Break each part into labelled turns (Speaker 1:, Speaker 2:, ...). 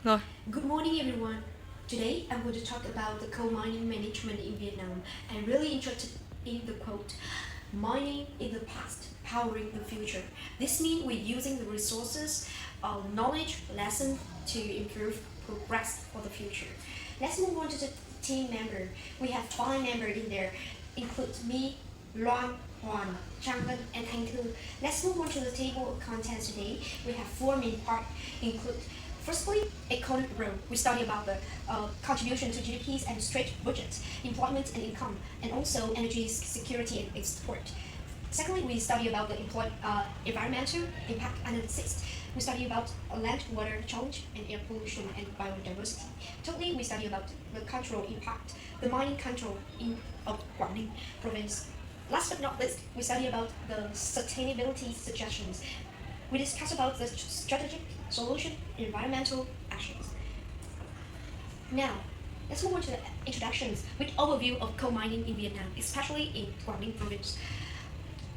Speaker 1: Rồi.
Speaker 2: Good morning, everyone. Today, I'm going to talk about the coal mining management in Vietnam. I'm really interested in the quote, mining in the past, powering the future. This means we're using the resources, knowledge, lesson to improve progress for the future. Let's move on to the team member. We have 5 members in there, include me, Loan, Juan, Changan, and Thanh Thư. Let's move on to the table of contents today. We have 4 main parts, include firstly, economic growth. We study about the contribution to GDPs and stretch budgets, employment and income, and also energy security and export. Secondly, we study about the environmental impact analysis. We study about land water challenge and air pollution and biodiversity. Thirdly, we study about the cultural impact, the mining control of Quảng Ninh province. Last but not least, we study about the sustainability suggestions. We discuss about the strategic solution environmental actions. Now, let's move on to the introductions with overview of coal mining in Vietnam, especially in Quảng Ninh province.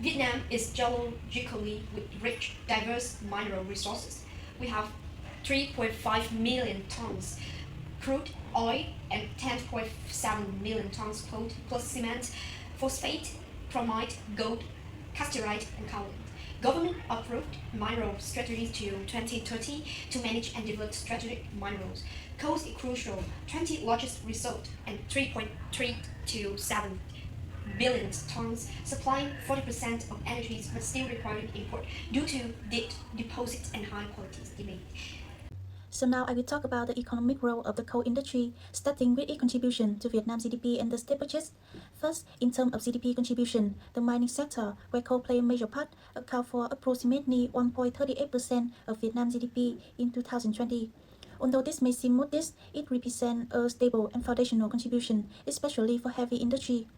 Speaker 2: Vietnam is geologically rich, diverse mineral resources. We have 3.5 million tons crude oil and 10.7 million tons coal plus cement, phosphate, chromite, gold, casterite, and kaolin. Government approved mineral strategies to 2030 to manage and develop strategic minerals. Coal is crucial, 20 largest result and 3.3 to 7 billion tons, supplying 40% of energy but still requiring import due to deep deposits and high quality demand.
Speaker 3: So now I will talk about the economic role of the coal industry, starting with its contribution to Vietnam's GDP and the state budget. First, in terms of GDP contribution, the mining sector, where coal play a major part, account for approximately 1.38% of Vietnam's GDP in 2020. Although this may seem modest, it represents a stable and foundational contribution, especially for heavy industry.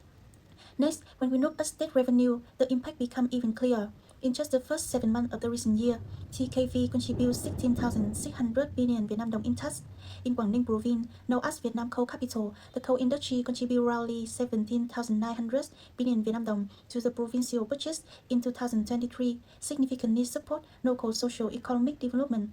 Speaker 3: Next, when we look at state revenue, the impact becomes even clearer. In just the first 7 months of the recent year, TKV contributes 16,600 billion Vietnam dong in tax. In Quảng Ninh province, known as Vietnam coal capital, the coal industry contributes roughly 17,900 billion Vietnam dong to the provincial budget in 2023, significantly support local socio-economic development.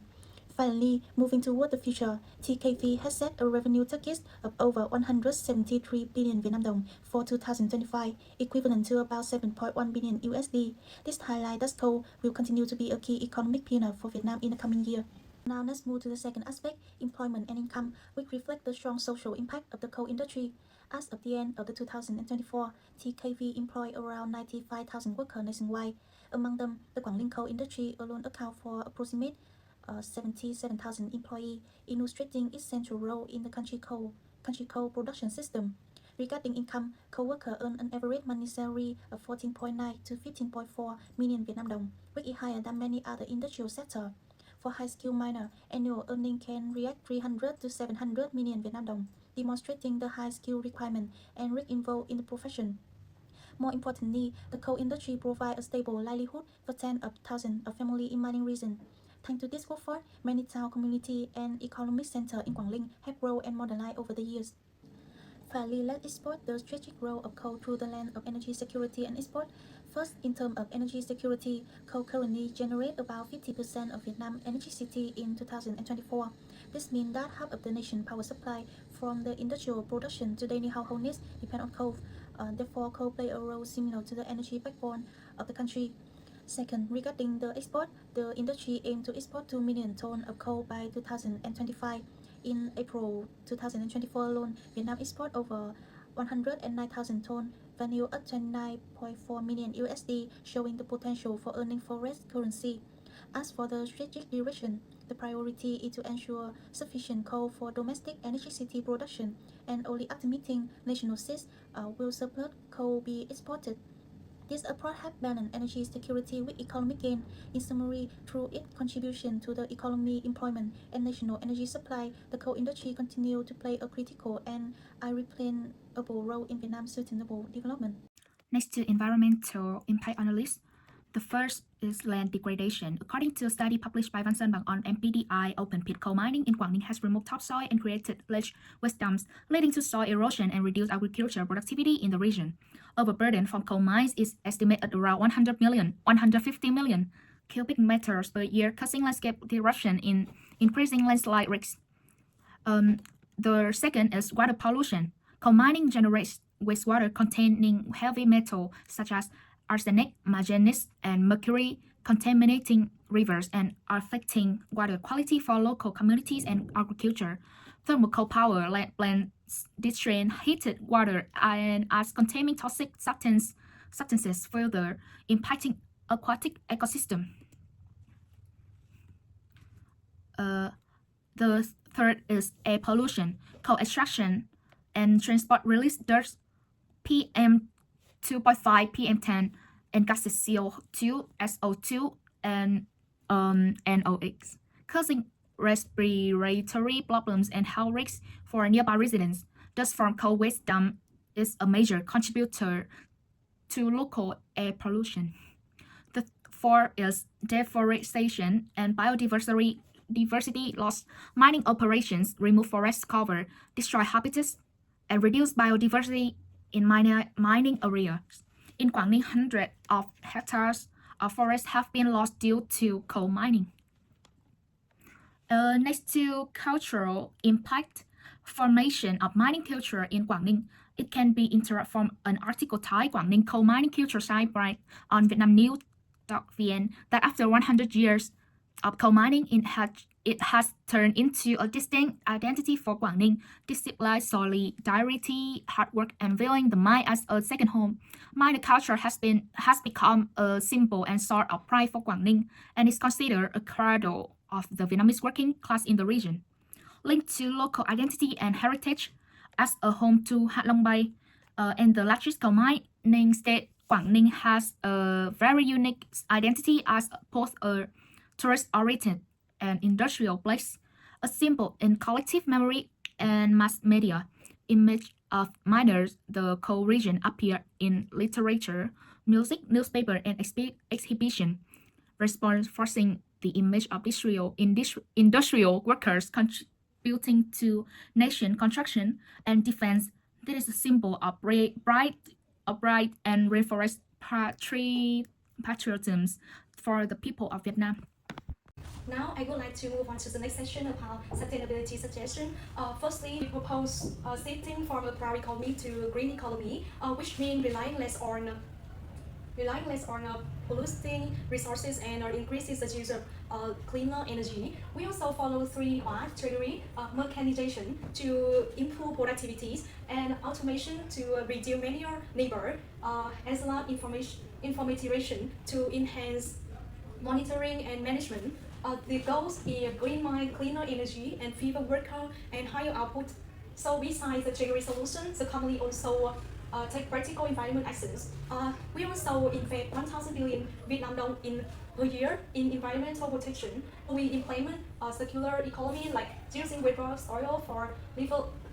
Speaker 3: Finally, moving toward the future, TKV has set a revenue target of over 173 billion Vietnam dong for 2025, equivalent to about 7.1 billion USD. This highlights that coal will continue to be a key economic pillar for Vietnam in the coming year. Now let's move to the second aspect, employment and income, which reflect the strong social impact of the coal industry. As of the end of the 2024, TKV employed around 95,000 workers nationwide. Among them, the Quảng Ninh coal industry alone accounts for approximately 77,000 employees, illustrating its central role in the country coal production system. Regarding income, coal workers earn an average monthly salary of 14.9 to 15.4 million Vietnam dong, which is higher than many other industrial sectors. For high-skilled miners, annual earnings can reach 300 to 700 million Vietnam dong, demonstrating the high skill requirement and risk involved in the profession. More importantly, the coal industry provides a stable livelihood for tens of thousands of families in mining regions. Thanks to this workforce, many town, community, and economic centers in Quảng Ninh have grown and modernized over the years. Finally, let's explore the strategic role of coal through the lens of energy security and export. First, in terms of energy security, coal currently generates about 50% of Vietnam's electricity in 2024. This means that half of the nation's power supply, from the industrial production to daily household needs, depend on coal. Therefore, coal plays a role similar to the energy backbone of the country. Second, regarding the export, the industry aims to export 2 million tons of coal by 2025. In April 2024 alone, Vietnam export over 109,000 tons, valued at 29.4 million USD, showing the potential for earning foreign currency. As for the strategic direction, the priority is to ensure sufficient coal for domestic electricity production, and only after meeting national needs will surplus coal be exported. This approach has balanced energy security with economic gain. In summary, through its contribution to the economy, employment, and national energy supply, the coal industry continues to play a critical and irreplaceable role in Vietnam's sustainable development.
Speaker 4: Next to environmental impact analysis, the first is land degradation. According to a study published by Van Sơn Bang on MPDI, open pit coal mining in Quảng Ninh has removed topsoil and created large waste dumps, leading to soil erosion and reduced agricultural productivity in the region. Overburden from coal mines is estimated at around 150 million cubic meters per year, causing landscape disruption in increasing landslide risks. The second is water pollution. Coal mining generates wastewater containing heavy metal such as arsenic, manganese, and mercury, contaminating rivers and affecting water quality for local communities and agriculture. Thermal coal power plants discharge heated water and as containing toxic substances further impacting aquatic ecosystem. The third is air pollution. Coal extraction and transport release dirt, PM 2.5, PM10, and gases CO2, SO2, and NOx, causing respiratory problems and health risks for nearby residents. Dust from coal waste dump is a major contributor to local air pollution. The fourth is deforestation and biodiversity loss. Mining operations remove forest cover, destroy habitats, and reduce biodiversity in mining areas. In Quảng Ninh, hundreds of hectares of forest have been lost due to coal mining. Next to cultural impact, formation of mining culture in Quảng Ninh. It can be interpreted from an article titled Quảng Ninh Coal Mining Culture Sidebar on VietnamNews.vn that after 100 years of coal mining, it has turned into a distinct identity for Quảng Ninh. This symbolizes solidarity, hard work, and viewing the mine as a second home. Miner culture has become a symbol and sort of pride for Quảng Ninh, and is considered a cradle of the Vietnamese working class in the region. Linked to local identity and heritage, as a home to Hạ Long Bay and the largest coal mining state, Quảng Ninh has a very unique identity as both a tourist-oriented and industrial place, a symbol in collective memory and mass media. Image of miners, the coal region appear in literature, music, newspaper, and exhibition, reinforcing the image of industrial workers contributing to nation construction and defense. This is a symbol of bright and reinforced patriotism for the people of Vietnam.
Speaker 2: Now I would like to move on to the next section about sustainability suggestion. Firstly, we propose shifting from a brown economy to a green economy, which means relying less on polluting resources and increases the use of cleaner energy. We also follow 3 R's strategy: mechanization to improve productivities, and automation to reduce manual labor, as well as information to enhance monitoring and management. The goals are green mine, cleaner energy, and fewer worker and higher output. So besides the theory solution, the company also take practical environment actions. We also invest 1,000 billion Vietnam dong in per year in environmental protection. We implement a circular economy like using waste oil for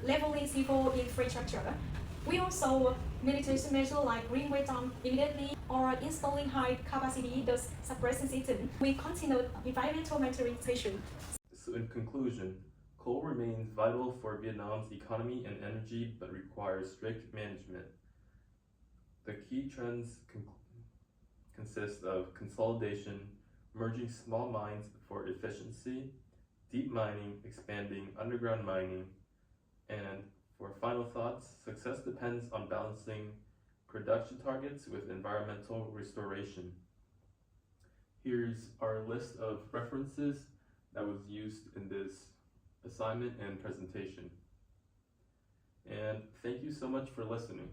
Speaker 2: leveling civil infrastructure. We also mitigation measures like green waste dump immediately or installing high capacity dust suppression system. We continue environmental monitoring.
Speaker 1: So in conclusion, coal remains vital for Vietnam's economy and energy, but requires strict management. The key trends consist of consolidation, merging small mines for efficiency, deep mining, expanding underground mining, and for final thoughts, success depends on balancing production targets with environmental restoration. Here's our list of references that was used in this assignment and presentation. And thank you so much for listening.